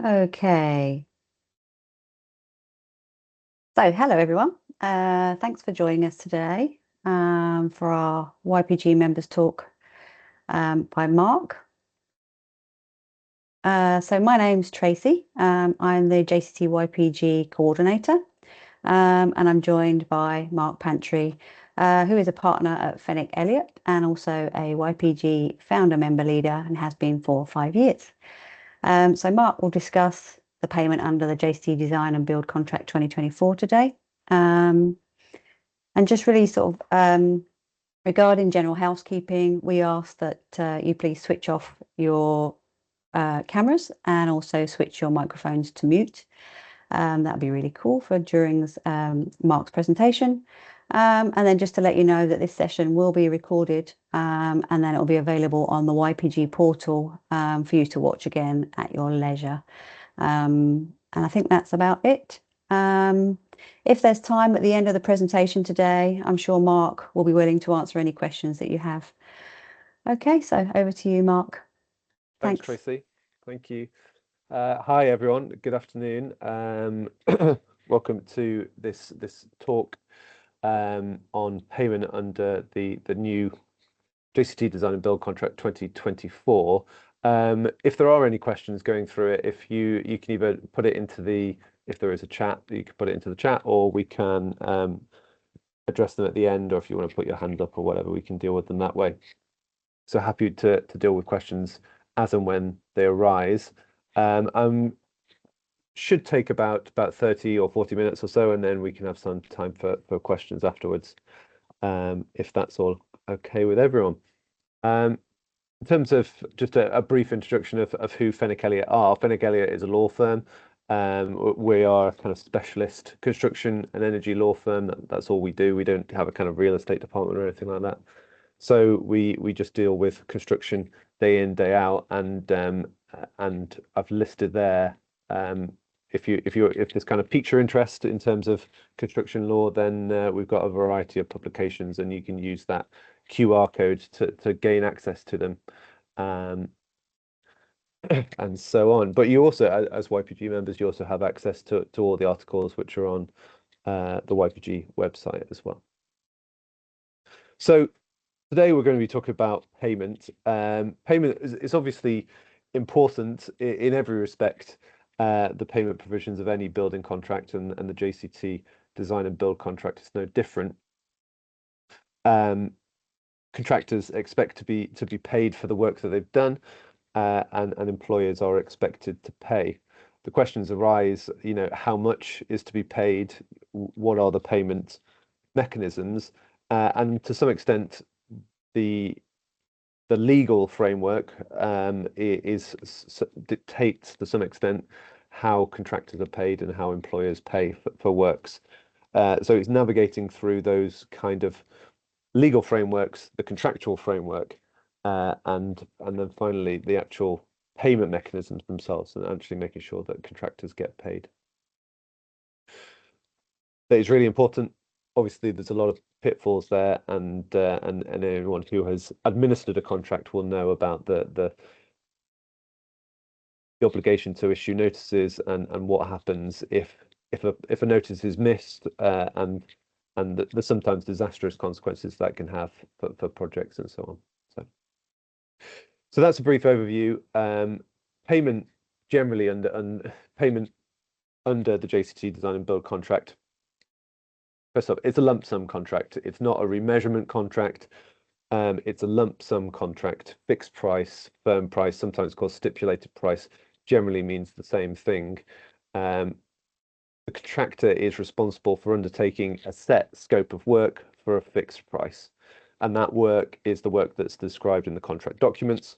Okay. So, hello everyone. Thanks for joining us today for our YPG members talk by Mark. So my name's Tracy. I'm the JCT YPG coordinator, and I'm joined by Mark Pantry, who is a partner at Fenwick Elliott and also a YPG founder member leader and has been for 5 years. So Mark will discuss the payment under the JCT Design and Build Contract 2024 today. And just really sort of regarding general housekeeping, we ask that you please switch off your cameras and also switch your microphones to mute. That'd be really cool for during Mark's presentation. And then just to let you know that this session will be recorded and then it'll be available on the YPG portal for you to watch again at your leisure. And I think that's about it. If there's time at the end of the presentation today, I'm sure Mark will be willing to answer any questions that you have. Okay, so over to you, Mark. Thanks, Tracy. Thank you. Hi, everyone. Good afternoon. Welcome to this talk on payment under the new JCT Design and Build Contract 2024. If there are any questions going through it, if you can either put it into if there is a chat, you can put it into the chat, or we can address them at the end, or if you want to put your hand up or whatever, we can deal with them that way. So happy to deal with questions as and when they arise. Should take about 30 or 40 minutes or so, and then we can have some time for questions afterwards, if that's all okay with everyone. In terms of just a brief introduction of who Fenwick Elliott are, Fenwick Elliott is a law firm. We are a kind of specialist construction and energy law firm. That's all we do. We don't have a kind of real estate department or anything like that. So we just deal with construction day in, day out, and I've listed there. If this kind of piques your interest in terms of construction law, then we've got a variety of publications, and you can use that QR code to gain access to them, and so on. But you also, as YPG members, you also have access to all the articles which are on the YPG website as well. So today we're going to be talking about payment. Payment is obviously important in every respect. The payment provisions of any building contract and the JCT Design and Build Contract is no different. Contractors expect to be paid for the work that they've done, and employers are expected to pay. The questions arise, how much is to be paid? What are the payment mechanisms? And to some extent, the legal framework dictates to some extent how contractors are paid and how employers pay for works. So it's navigating through those kind of legal frameworks, the contractual framework, and then finally the actual payment mechanisms themselves, and actually making sure that contractors get paid. That is really important. Obviously, there's a lot of pitfalls there, and anyone who has administered a contract will know about the obligation to issue notices and what happens if a notice is missed, and the sometimes disastrous consequences that can have for projects and so on. So that's a brief overview. Payment generally payment under the JCT Design and Build Contract. First up, it's a lump sum contract. It's not a remeasurement contract. It's a lump sum contract, fixed price, firm price, sometimes called stipulated price, generally means the same thing. The contractor is responsible for undertaking a set scope of work for a fixed price. And that work is the work that's described in the contract documents.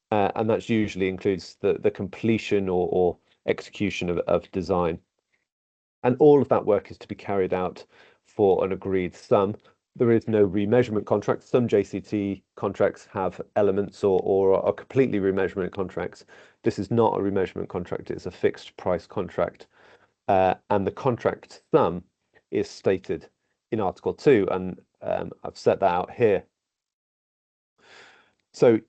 And that usually includes the completion or execution of design. And all of that work is to be carried out for an agreed sum. There is no remeasurement contract. Some JCT contracts have elements or are completely remeasurement contracts. This is not a remeasurement contract. It's a fixed price contract. And the contract sum is stated in Article 2, and I've set that out here. So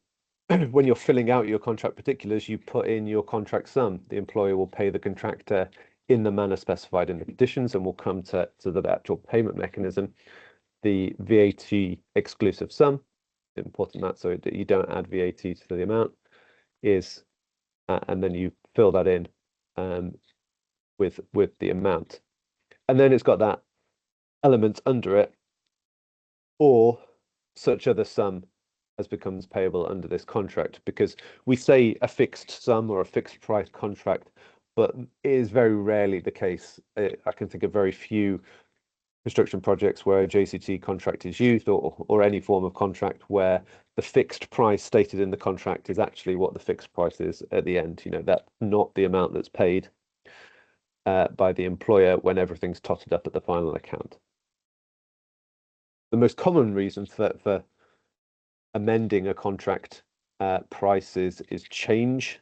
when you're filling out your contract particulars, you put in your contract sum. The employer will pay the contractor in the manner specified in the conditions, and we'll come to the actual payment mechanism. The VAT exclusive sum, important that so that you don't add VAT to the amount, is, and then you fill that in with the amount. And then it's got that element under it, or such other sum as becomes payable under this contract, because we say a fixed sum or a fixed price contract, but it is very rarely the case. I can think of very few construction projects where a JCT contract is used, or any form of contract where the fixed price stated in the contract is actually what the fixed price is at the end. You know, that's not the amount that's paid by the employer when everything's totted up at the final account. The most common reason for amending a contract price is change.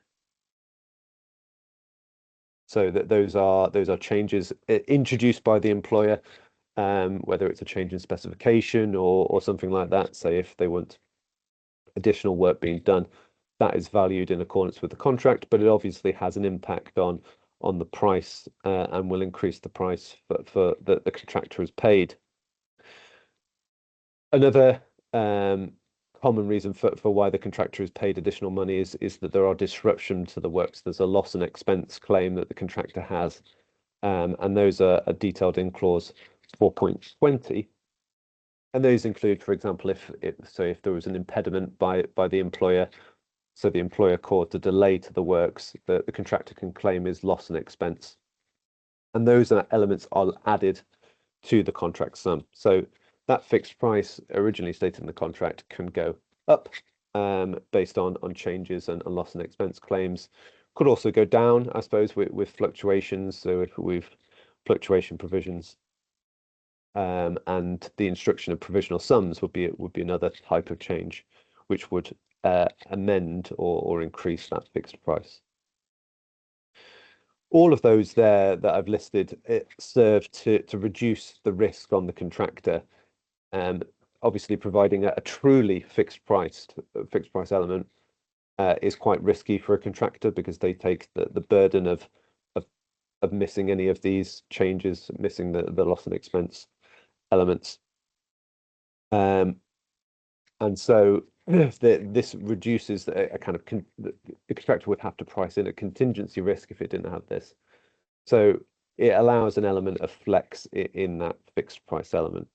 So that those are changes introduced by the employer, whether it's a change in specification or something like that. Say if they want additional work being done, that is valued in accordance with the contract, but it obviously has an impact on the price and will increase the price for the contractor is paid. Another common reason for why the contractor is paid additional money is that there are disruption to the works. There's a loss and expense claim that the contractor has, and those are detailed in clause 4.20. And those include, for example, if there was an impediment by the employer, so the employer caused a delay to the works, the contractor can claim his loss and expense. And those elements are added to the contract sum. So that fixed price originally stated in the contract can go up based on changes and loss and expense claims. Could also go down, I suppose, with fluctuations. So if we've fluctuation provisions, and the instruction of provisional sums would be another type of change, which would amend or increase that fixed price. All of those there that I've listed serve to reduce the risk on the contractor. Obviously, providing a truly fixed price element is quite risky for a contractor because they take the burden of missing any of these changes, missing the loss and expense elements. And so this reduces a kind of the contractor would have to price in a contingency risk if it didn't have this. So it allows an element of flex in that fixed price element.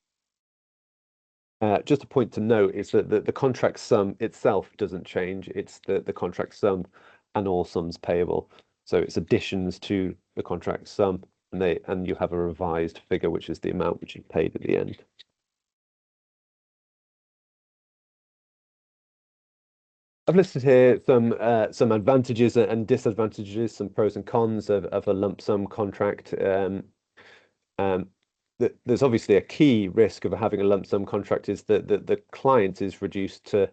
Just a point to note is that the contract sum itself doesn't change. It's the contract sum and all sums payable. So it's additions to the contract sum, and you have a revised figure, which is the amount which is paid at the end. I've listed here some advantages and disadvantages, some pros and cons of a lump sum contract. There's obviously a key risk of having a lump sum contract is that the client is reduced to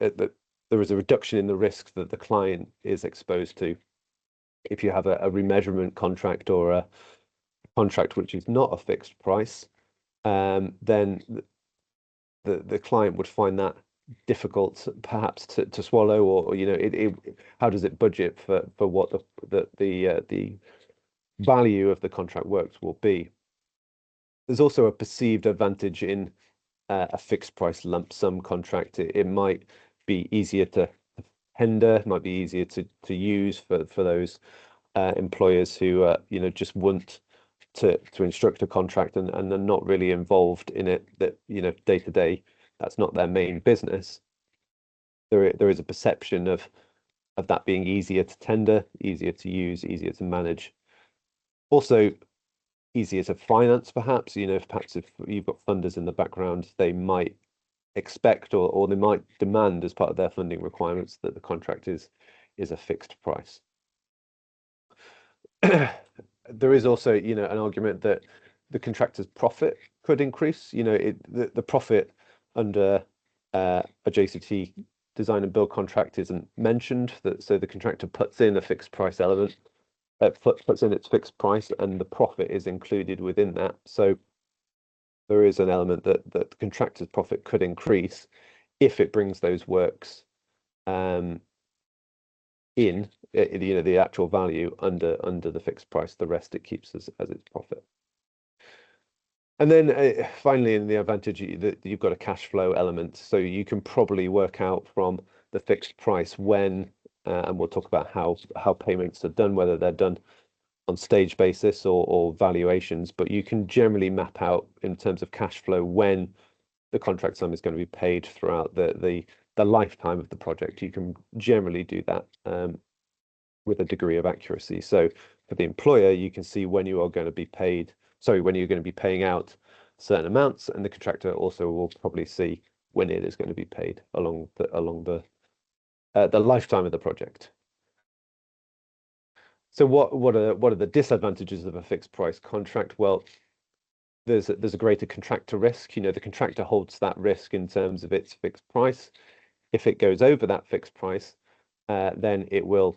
that there is a reduction in the risk that the client is exposed to. If you have a remeasurement contract or a contract which is not a fixed price, then the client would find that difficult perhaps to swallow, or you know, how does it budget for what the value of the contract works will be. There's also a perceived advantage in a fixed price lump sum contract. It might be easier to tender, might be easier to use for those employers who you know, just want to instruct a contract and are not really involved in it, that you know, day to day that's not their main business. There is a perception of that being easier to tender, easier to use, easier to manage. Also easier to finance, perhaps, you know, perhaps if you've got funders in the background, they might expect or they might demand as part of their funding requirements that the contract is a fixed price. There is also, you know, an argument that the contractor's profit could increase. You know, the profit under a JCT design and build contract isn't mentioned, so the contractor puts in a fixed price element, puts in its fixed price, and the profit is included within that. So there is an element that the contractor's profit could increase if it brings those works in the actual value under the fixed price. The rest it keeps as its profit. And then finally, in the advantage that you've got a cash flow element, so you can probably work out from the fixed price when, and we'll talk about how payments are done, whether they're done on stage basis or valuations, but you can generally map out in terms of cash flow when the contract sum is going to be paid throughout the lifetime of the project. You can generally do that with a degree of accuracy. So for the employer, you can see when you are going to be paid, when you're going to be paying out certain amounts, and the contractor also will probably see when it is going to be paid along the lifetime of the project. So what are the disadvantages of a fixed price contract? Well, there's a greater contractor risk. The contractor holds that risk in terms of its fixed price. If it goes over that fixed price, then it will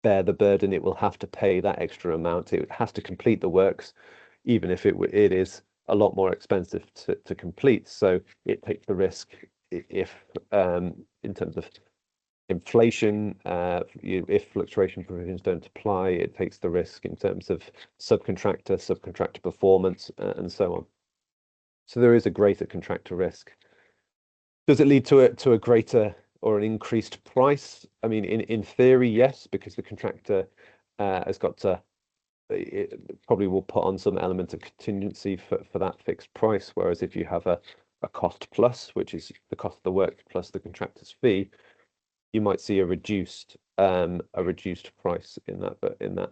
bear the burden. It will have to pay that extra amount. It has to complete the works, even if it is a lot more expensive to complete. So it takes the risk if in terms of inflation, if fluctuation provisions don't apply, it takes the risk in terms of subcontractor performance, and so on. So there is a greater contractor risk. Does it lead to a greater or an increased price? I mean, in theory, yes, because the contractor has got to, it probably will put on some element of contingency for that fixed price. Whereas if you have a cost plus, which is the cost of the work plus the contractor's fee, you might see a reduced price in that.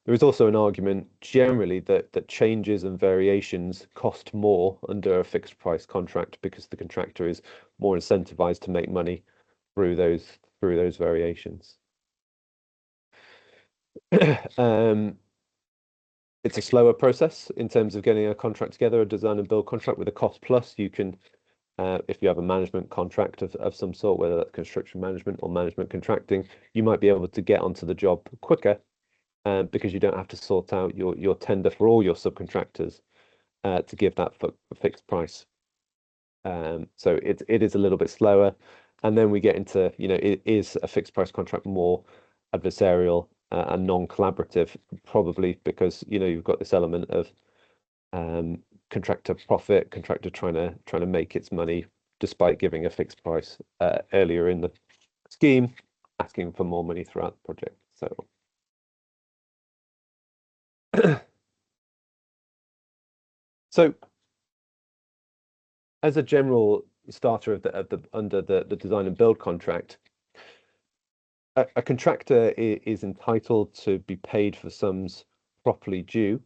There is also an argument generally that changes and variations cost more under a fixed price contract because the contractor is more incentivized to make money through those variations. It's a slower process in terms of getting a contract together, a design and build contract. With a cost plus, you can, if you have a management contract of some sort, whether that's construction management or management contracting, you might be able to get onto the job quicker because you don't have to sort out your tender for all your subcontractors to give that fixed price. So it is a little bit slower. And then we get into, is a fixed price contract more adversarial and non-collaborative? Probably because, you've got this element of contractor profit, contractor trying to make its money despite giving a fixed price earlier in the scheme, asking for more money throughout the project. So so as a general starter of under the design and build contract, a contractor is entitled to be paid for sums properly due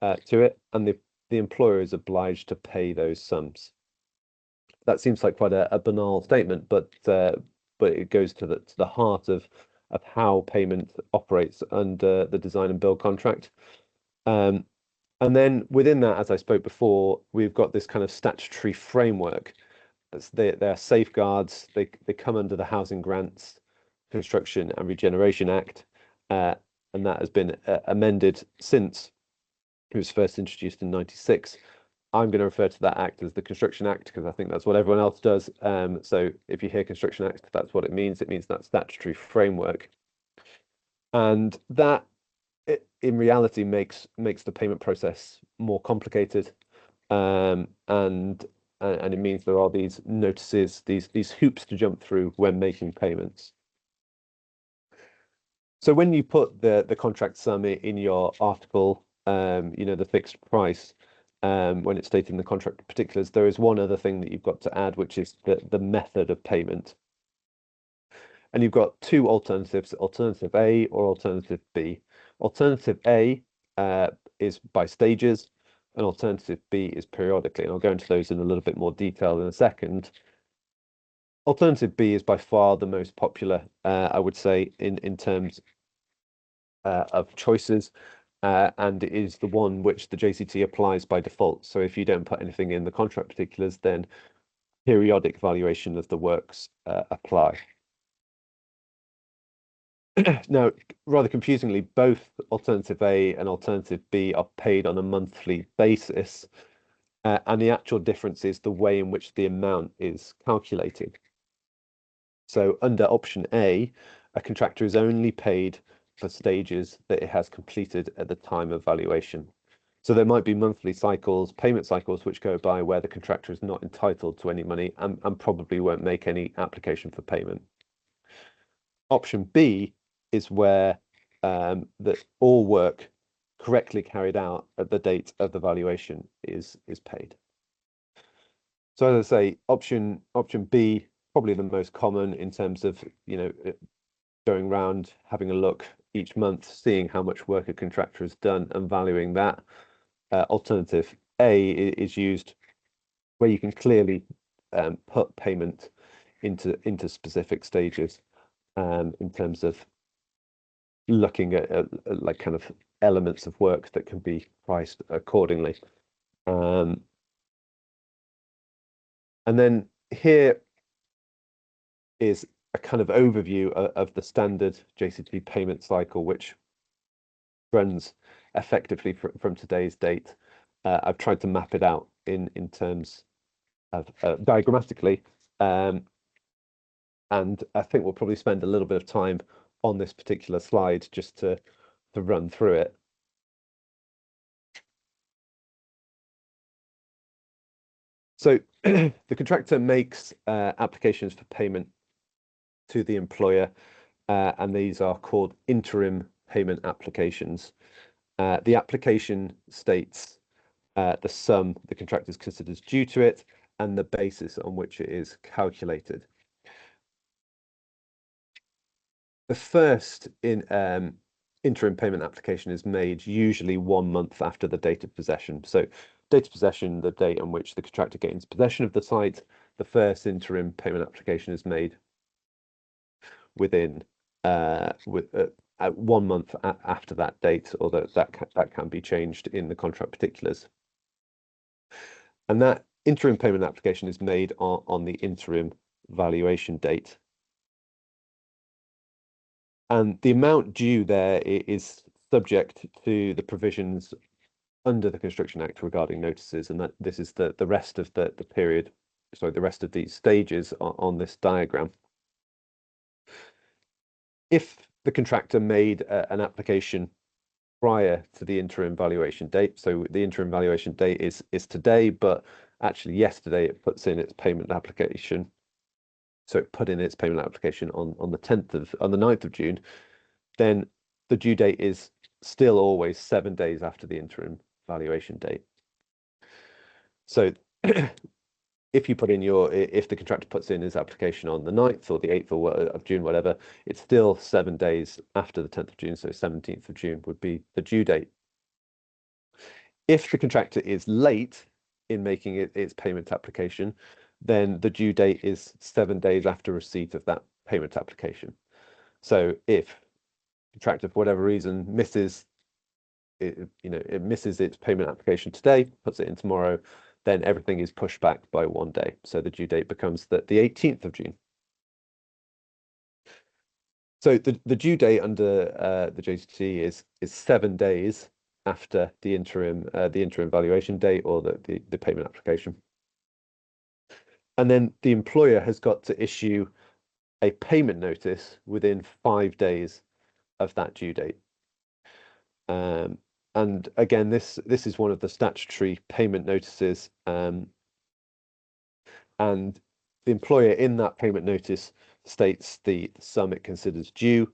to it, and the employer is obliged to pay those sums. That seems like quite a banal statement, but it goes to the heart of how payment operates under the design and build contract. And then within that, as I spoke before, we've got this kind of statutory framework. They're safeguards. They come under the Housing Grants, Construction and Regeneration Act, and that has been amended since it was first introduced in '96. I'm going to refer to that act as the Construction Act because I think that's what everyone else does. So if you hear Construction Act, that's what it means. It means that statutory framework, and that in reality makes the payment process more complicated, and it means there are these notices, these hoops to jump through when making payments. So when you put the contract sum in your article, the fixed price, when it's stated in the contract particulars, there is one other thing that you've got to add, which is the method of payment. And you've got two alternatives, alternative A or alternative B. Alternative A is by stages, and alternative B is periodically. And I'll go into those in a little bit more detail in a second. Alternative B is by far the most popular, I would say, in terms of choices, and it is the one which the JCT applies by default. So if you don't put anything in the contract particulars, then periodic valuation of the works apply. Now, rather confusingly, both alternative A and alternative B are paid on a monthly basis, and the actual difference is the way in which the amount is calculated. So under option A, a contractor is only paid for stages that it has completed at the time of valuation. So there might be monthly cycles, payment cycles, which go by where the contractor is not entitled to any money and probably won't make any application for payment. Option B is where that all work correctly carried out at the date of the valuation is paid. So as I say, option B, probably the most common in terms of, going around, having a look each month, seeing how much work a contractor has done and valuing that. Alternative A is used where you can clearly put payment into specific stages in terms of looking at like kind of elements of work that can be priced accordingly. And then here is a kind of overview of the standard JCT payment cycle, which runs effectively from today's date. I've tried to map it out in terms of diagrammatically, and I think we'll probably spend a little bit of time on this particular slide just to run through it. So the contractor makes applications for payment to the employer, and these are called interim payment applications. The application states the sum the contractor considers due to it and the basis on which it is calculated. The first interim payment application is made usually 1 month after the date of possession. So date of possession, the date on which the contractor gains possession of the site, the first interim payment application is made within 1 month after that date, although that can be changed in the contract particulars. And that interim payment application is made on the interim valuation date. And the amount due there is subject to the provisions under the Construction Act regarding notices, and that this is the rest of the period, sorry, the rest of these stages on this diagram. If the contractor made an application prior to the interim valuation date, so the interim valuation date is today, but actually yesterday it puts in its payment application. So it put in its payment application on the 9th of June, then the due date is still always 7 days after the interim valuation date. So if you put in if the contractor puts in his application on the 9th or the 8th of June, whatever, it's still 7 days after the 10th of June. So 17th of June would be the due date. If the contractor is late in making its payment application, then the due date is 7 days after receipt of that payment application. So if contractor, for whatever reason, misses it misses its payment application today, puts it in tomorrow, then everything is pushed back by 1 day. So the due date becomes the 18th of June. So the due date under the JCT is 7 days after the interim valuation date or the payment application. And then the employer has got to issue a payment notice within 5 days of that due date. And again, this is one of the statutory payment notices, and the employer in that payment notice states the sum it considers due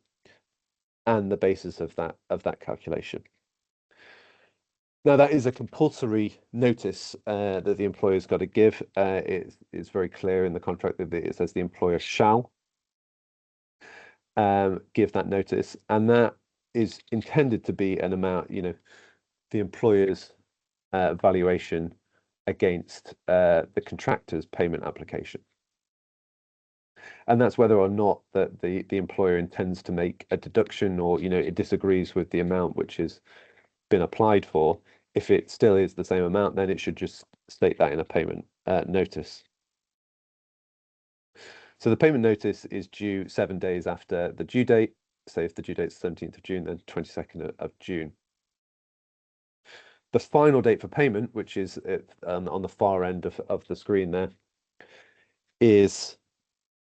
and the basis of that calculation. Now, that is a compulsory notice that the employer's got to give. It's very clear in the contract that it says the employer shall give that notice, and that is intended to be an amount, the employer's valuation against the contractor's payment application. And that's whether or not that the employer intends to make a deduction or, it disagrees with the amount which has been applied for. If it still is the same amount, then it should just state that in a payment notice. So the payment notice is due 7 days after the due date. Say if the due date is 17th of June, then 22nd of June. The final date for payment, which is on the far end of the screen there, is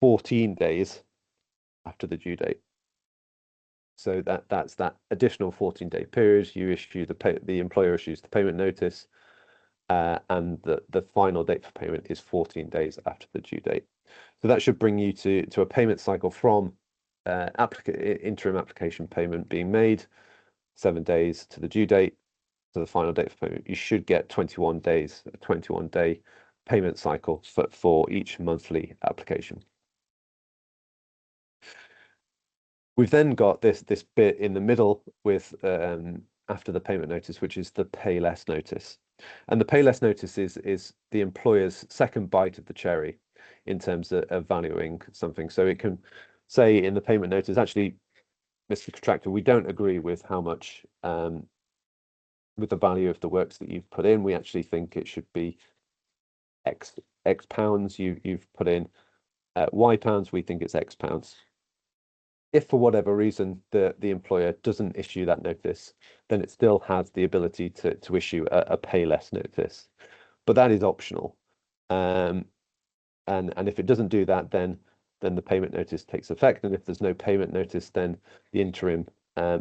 14 days after the due date. So that's that additional 14-day period. You issue the employer issues the payment notice, and the final date for payment is 14 days after the due date. So that should bring you to a payment cycle from interim application payment being made, 7 days to the due date, to the final date for payment. You should get 21 days, a 21-day payment cycle for each monthly application. We've then got this bit in the middle with after the payment notice, which is the pay less notice. And the pay less notice is the employer's second bite of the cherry in terms of valuing something. So it can say in the payment notice, actually, Mr. Contractor, we don't agree with how much with the value of the works that you've put in. We actually think it should be X pounds. You've put in Y pounds. We think it's X pounds. If for whatever reason the employer doesn't issue that notice, then it still has the ability to issue a pay less notice, but that is optional. And if it doesn't do that, then the payment notice takes effect. And if there's no payment notice, then the interim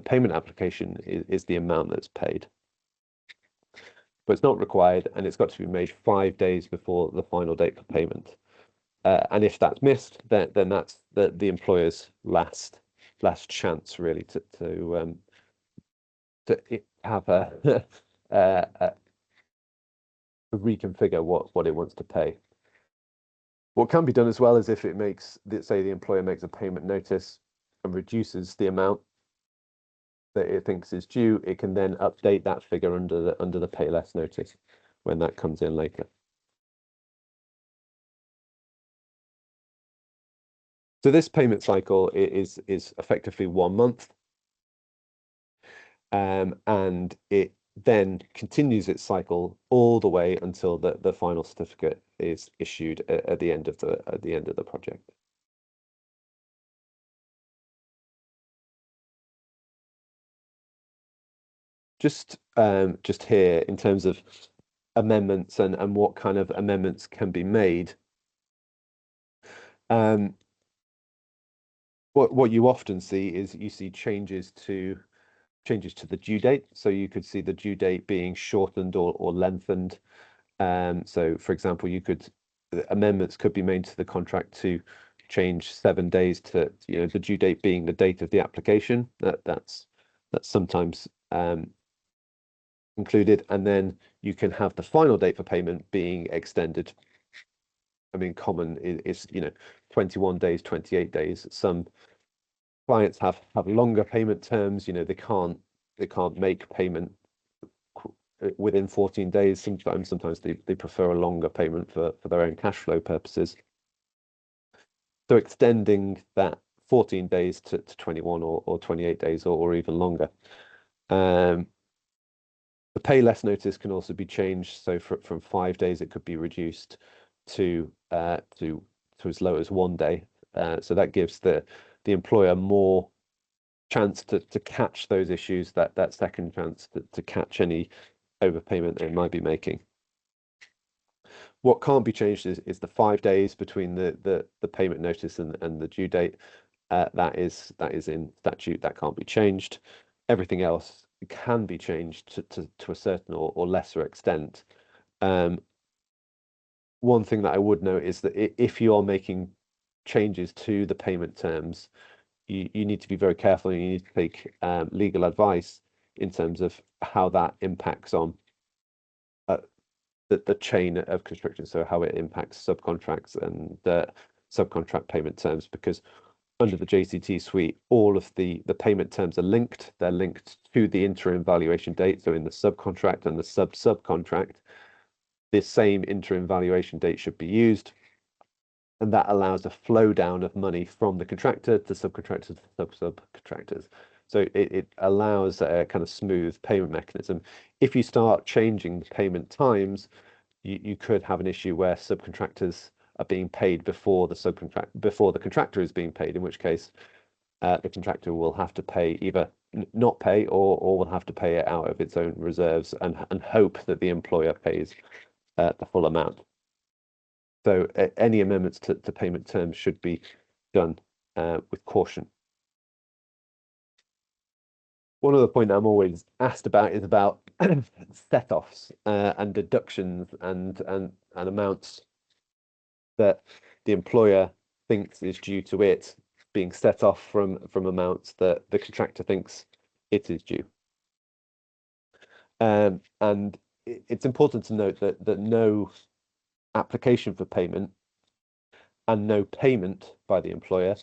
payment application is the amount that's paid. But it's not required, and it's got to be made 5 days before the final date for payment. And if that's missed, then that's the employer's last chance really to have a reconfigure what it wants to pay. What can be done as well is if it makes, say the employer makes a payment notice and reduces the amount that it thinks is due, it can then update that figure under the pay less notice when that comes in later. So this payment cycle is effectively 1 month, and it then continues its cycle all the way until the final certificate is issued at the end of the project. Just here in terms of amendments and what kind of amendments can be made. What you often see is you see changes to the due date. So you could see the due date being shortened or lengthened. So for example, amendments could be made to the contract to change 7 days to the due date being the date of the application. That's sometimes included, and then you can have the final date for payment being extended. I mean, common is 21 days, 28 days. Some clients have longer payment terms. They can't make payment within 14 days. Sometimes they prefer a longer payment for their own cash flow purposes. So extending that 14 days to 21 or 28 days or even longer. The pay less notice can also be changed. So from 5 days, it could be reduced to as low as 1 day. So that gives the employer more chance to catch those issues, that second chance to catch any overpayment they might be making. What can't be changed is the 5 days between the payment notice and the due date. That is in statute. That can't be changed. Everything else can be changed to a certain or lesser extent. One thing that I would note is that if you are making changes to the payment terms, you need to be very careful, and you need to take legal advice in terms of how that impacts on the chain of construction, so how it impacts subcontracts and subcontract payment terms, because under the JCT suite, all of the payment terms are linked. They're linked to the interim valuation date. So in the subcontract and the subcontract, this same interim valuation date should be used. And that allows a flow down of money from the contractor to subcontractors to subcontractors. So it allows a kind of smooth payment mechanism. If you start changing the payment times, you could have an issue where subcontractors are being paid before the contractor is being paid, in which case the contractor will have to pay, either not pay or will have to pay it out of its own reserves and hope that the employer pays the full amount. So any amendments to payment terms should be done with caution. One other point I'm always asked about is about set-offs and deductions and amounts that the employer thinks is due to it being set off from amounts that the contractor thinks it is due. And it's important to note that no application for payment and no payment by the employer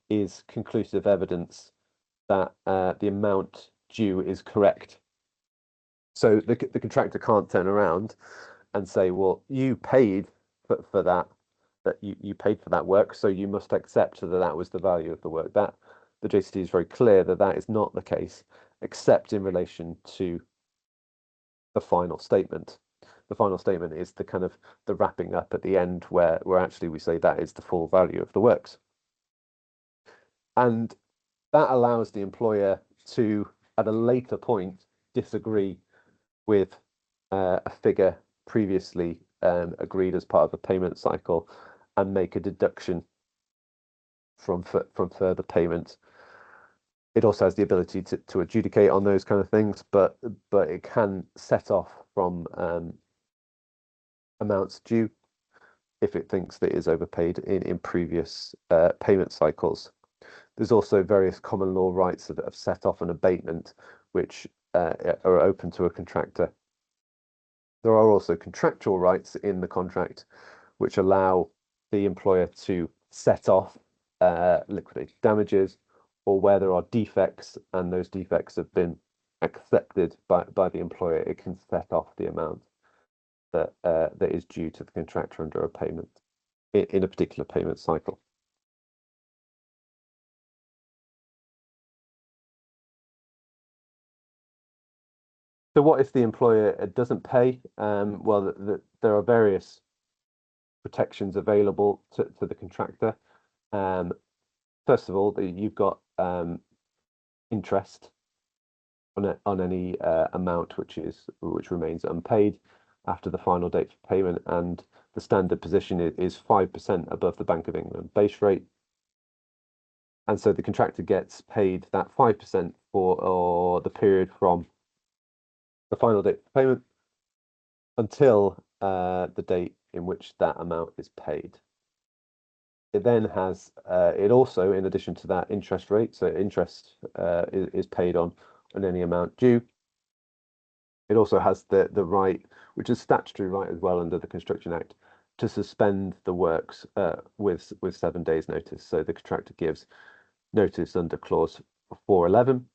is conclusive evidence that the amount due is correct. So the contractor can't turn around and say, well, you paid for that you paid for that work, so you must accept that that was the value of the work. That the JCT is very clear that that is not the case, except in relation to the final statement. The final statement is the kind of the wrapping up at the end where actually we say that is the full value of the works. And that allows the employer to, at a later point, disagree with a figure previously agreed as part of a payment cycle and make a deduction from further payments. It also has the ability to adjudicate on those kind of things, but it can set off from amounts due if it thinks that it is overpaid in previous payment cycles. There's also various common law rights of set off and abatement, which are open to a contractor. There are also contractual rights in the contract, which allow the employer to set off liquidated damages, or where there are defects and those defects have been accepted by the employer, it can set off the amount that that is due to the contractor under a payment in a particular payment cycle. So what if the employer doesn't pay? Well, there are various protections available to the contractor. First of all, you've got interest on any amount which remains unpaid after the final date for payment, and the standard position is 5% above the Bank of England base rate. And so the contractor gets paid that 5% for the period from the final date for payment until the date in which that amount is paid. It then has it also, in addition to that, interest rate. So interest is paid on any amount due. It also has the right, which is statutory right as well under the Construction Act, to suspend the works with 7 days notice. So the contractor gives notice under clause 411,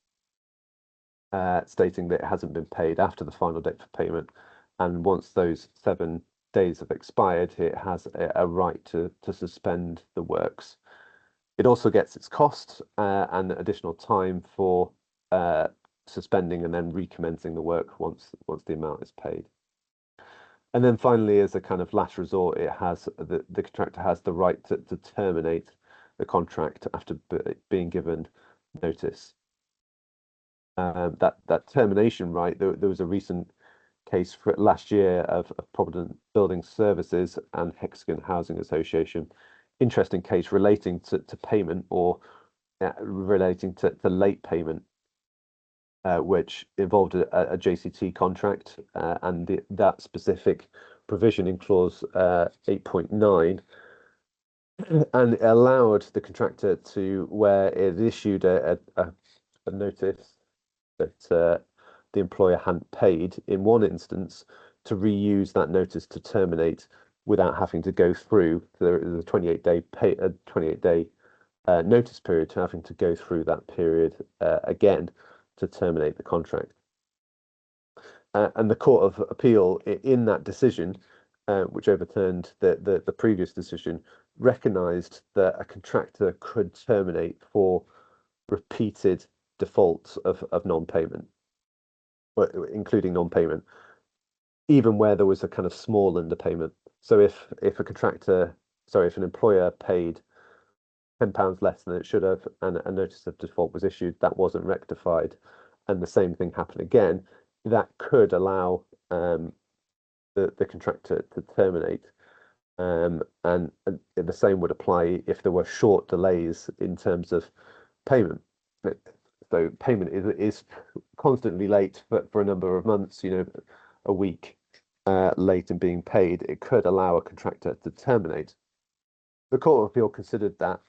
stating that it hasn't been paid after the final date for payment, and once those 7 days have expired, it has a right to suspend the works. It also gets its costs and additional time for suspending and then recommencing the work once the amount is paid. And then finally, as a kind of last resort, it has the contractor has the right to terminate the contract after being given notice. That termination right, there was a recent case for last year of Provident Building Services and Hexagon Housing Association. Interesting case relating to payment or relating to late payment, which involved a JCT contract, and that specific provision in clause 8.9 and it allowed the contractor to, where it issued a notice that the employer hadn't paid in one instance, to reuse that notice to terminate without having to go through the 28-day notice period, to having to go through that period again to terminate the contract. And the Court of Appeal in that decision, which overturned the previous decision, recognised that a contractor could terminate for repeated defaults of non-payment, including non-payment, even where there was a kind of small underpayment. So if an employer paid £10 less than it should have, and a notice of default was issued, that wasn't rectified, and the same thing happened again, that could allow the contractor to terminate. And the same would apply if there were short delays in terms of payment. So payment is constantly late for a number of months, a week late in being paid. It could allow a contractor to terminate. The Court of Appeal considered that,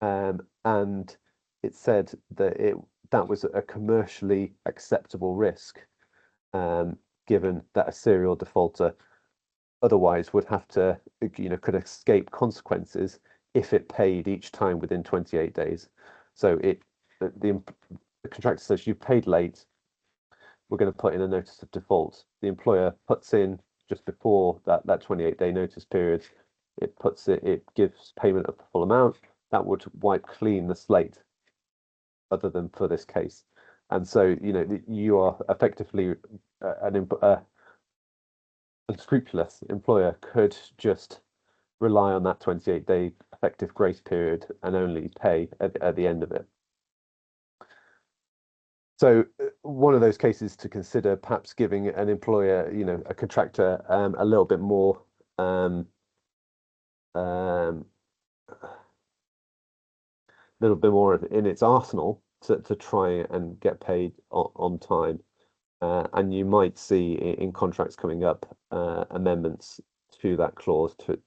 and it said that that was a commercially acceptable risk, given that a serial defaulter otherwise would have to, could escape consequences if it paid each time within 28 days. So the contractor says, you've paid late, we're going to put in a notice of default. The employer puts in just before that 28-day notice period, it gives payment of the full amount. That would wipe clean the slate, other than for this case. And so, you are effectively an unscrupulous employer could just rely on that 28-day effective grace period and only pay at the end of it. So one of those cases to consider, perhaps giving an employer, a contractor, a little bit more in its arsenal to try and get paid on time. And you might see in contracts coming up amendments to that clause to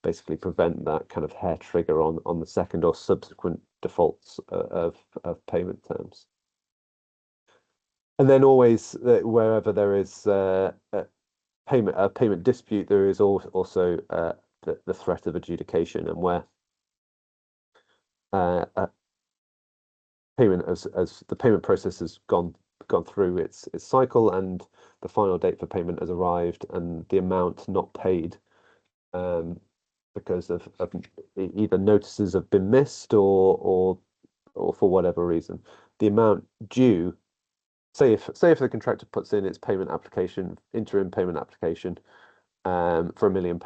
basically prevent that kind of hair trigger on the second or subsequent defaults of payment terms. And then always, wherever there is a payment dispute, there is also the threat of adjudication, and where payment as the payment process has gone through its cycle, and the final date for payment has arrived, and the amount not paid because of either notices have been missed or for whatever reason, the amount due. Say if the contractor puts in its interim payment application for £1 million,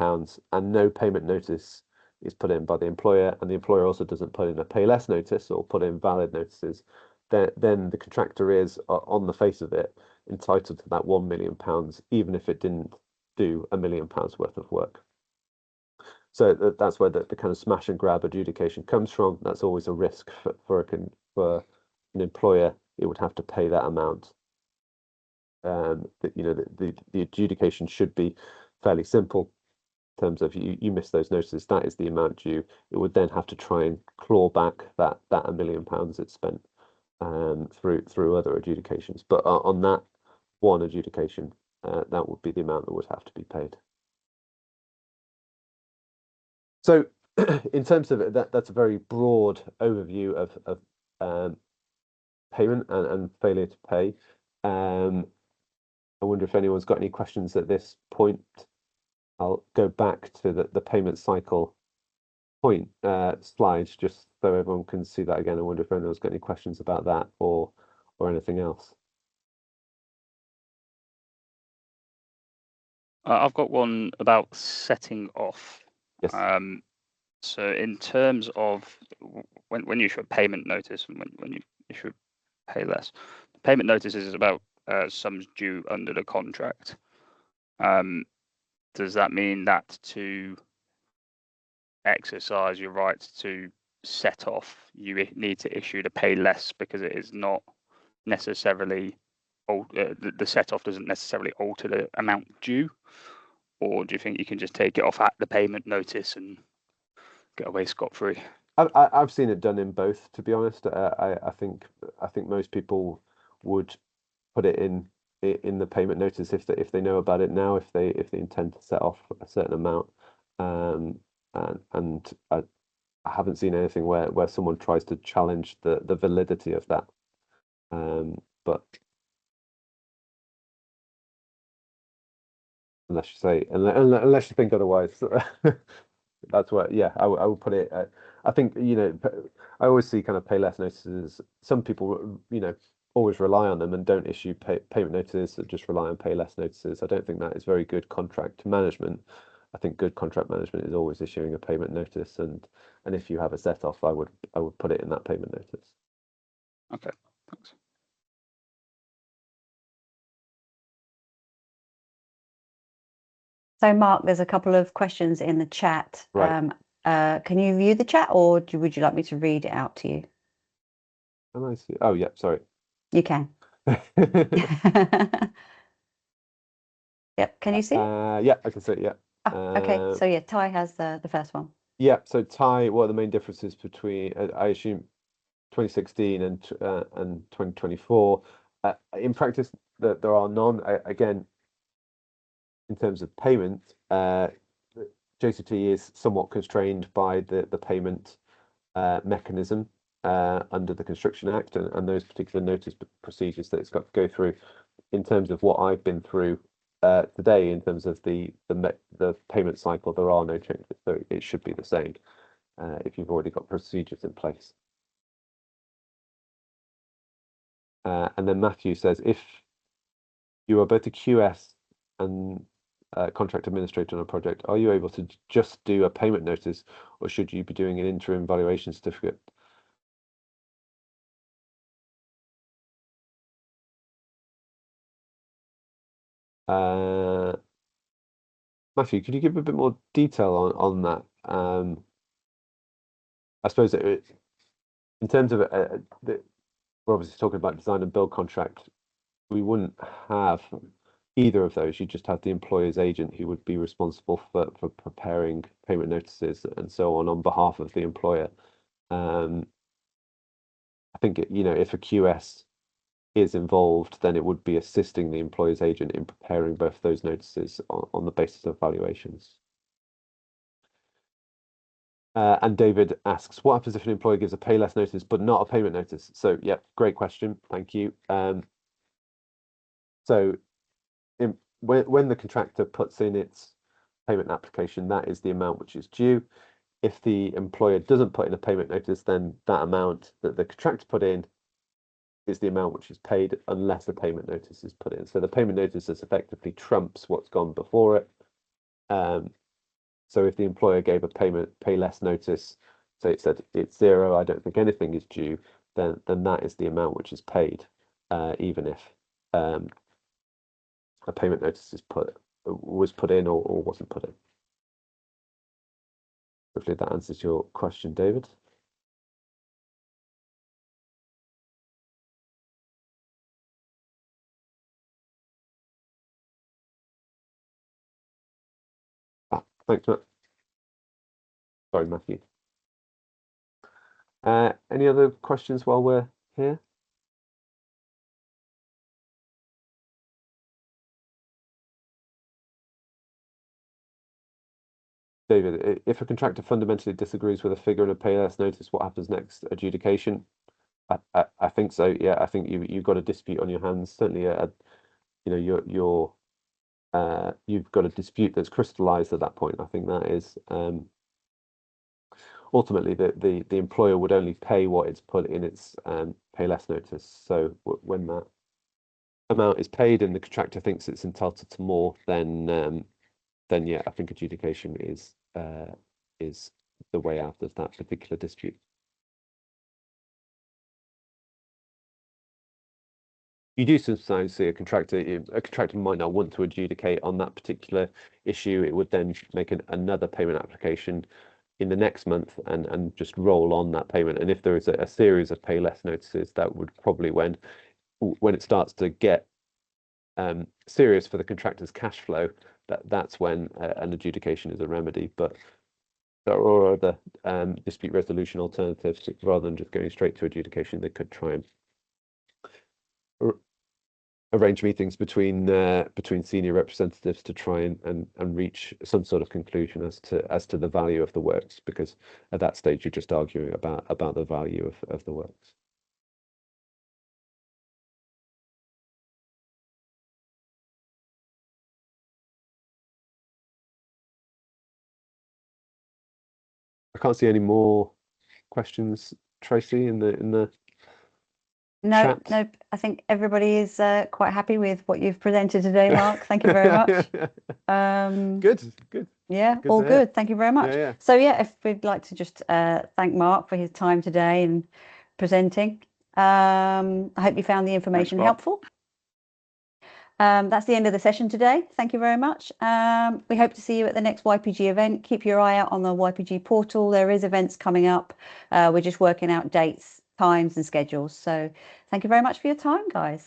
and no payment notice is put in by the employer, and the employer also doesn't put in a pay less notice or put in valid notices, then the contractor is, on the face of it, entitled to that £1 million, even if it didn't do £1 million worth of work. So that's where the kind of smash and grab adjudication comes from. That's always a risk for an employer. It would have to pay that amount. The adjudication should be fairly simple in terms of you miss those notices, that is the amount due. It would then have to try and claw back that £1 million it's spent through other adjudications. But on that one adjudication, that would be the amount that would have to be paid. So in terms of it, that's a very broad overview of payment and failure to pay. I wonder if anyone's got any questions at this point. I'll go back to the payment cycle point slides just so everyone can see that again. I wonder if anyone's got any questions about that or anything else. I've got one about setting off. Yes. So in terms of when you issue a payment notice and when you issue pay less, the payment notice is about sums due under the contract. Does that mean that to exercise your right to set off, you need to issue the pay less, because it is not necessarily the set off doesn't necessarily alter the amount due? Or do you think you can just take it off at the payment notice and get away scot-free? I've seen it done in both, to be honest. I think most people would put it in the payment notice if they know about it now, if they intend to set off a certain amount. And I haven't seen anything where someone tries to challenge the validity of that. But unless you think otherwise, that's where, yeah, I would put it. I think, I always see kind of pay less notices. Some people, always rely on them and don't issue payment notices, or just rely on pay less notices. I don't think that is very good contract management. I think good contract management is always issuing a payment notice, and if you have a set off, I would put it in that payment notice. Okay, thanks. So Mark, there's a couple of questions in the chat. Right. Can you view the chat, or would you like me to read it out to you? Can I see? Oh, yeah, sorry. You can. Yep. Can you see it? Yeah, I can see it, yeah. Oh, okay. So yeah, Ty has the first one. Yeah, so Ty, what are the main differences between, I assume, 2016 and 2024? In practice, there are none. Again, in terms of payment, JCT is somewhat constrained by the payment mechanism under the Construction Act and those particular notice procedures that it's got to go through. In terms of what I've been through today, in terms of the payment cycle, there are no changes, so it should be the same if you've already got procedures in place. And then Matthew says, if you are both a QS and contract administrator on a project, are you able to just do a payment notice, or should you be doing an interim valuation certificate? Matthew, could you give a bit more detail on that? I suppose in terms of we're obviously talking about design and build contract. We wouldn't have either of those. You just have the employer's agent who would be responsible for preparing payment notices and so on behalf of the employer. I think if a QS is involved, then it would be assisting the employer's agent in preparing both those notices on the basis of valuations. And David asks, what happens if an employer gives a pay less notice but not a payment notice? So, yeah, great question. Thank you. So when the contractor puts in its payment application, that is the amount which is due. If the employer doesn't put in a payment notice, then that amount that the contractor put in is the amount which is paid unless a payment notice is put in. So the payment notice is effectively trumps what's gone before it. So if the employer gave a pay less notice, so it said it's 0, I don't think anything is due, then that is the amount which is paid, even if a payment notice was put in or wasn't put in. Hopefully that answers your question, David. Thanks, Matt. Sorry, Matthew. Any other questions while we're here? David, if a contractor fundamentally disagrees with a figure in a pay less notice, what happens next? Adjudication? I think so. Yeah, I think you've got a dispute on your hands. Certainly, you've got a dispute that's crystallized at that point. I think that is ultimately the employer would only pay what it's put in its pay less notice. So when that amount is paid and the contractor thinks it's entitled to more, then yeah, I think adjudication is the way out of that particular dispute. You do sometimes see a contractor might not want to adjudicate on that particular issue. It would then make another payment application in the next month and just roll on that payment. And if there is a series of pay less notices, that would probably when it starts to get serious for the contractor's cash flow, that's when an adjudication is a remedy. But there are other dispute resolution alternatives rather than just going straight to adjudication. They could try and arrange meetings between senior representatives to try and reach some sort of conclusion as to the value of the works, because at that stage you're just arguing about the value of the works. I can't see any more questions, Tracy, in the No, chat. no, I think everybody is quite happy with what you've presented today, Mark. Thank you very much. Good. Yeah, Good all to hear. good. Thank you very much. Yeah. So yeah, if we'd like to just thank Mark for his time today and presenting. I hope you found the information Mark. helpful. That's the end of the session today. Thank you very much. We hope to see you at the next YPG event. Keep your eye out on the YPG portal. There is events coming up. We're just working out dates, times and schedules. So thank you very much for your time, guys.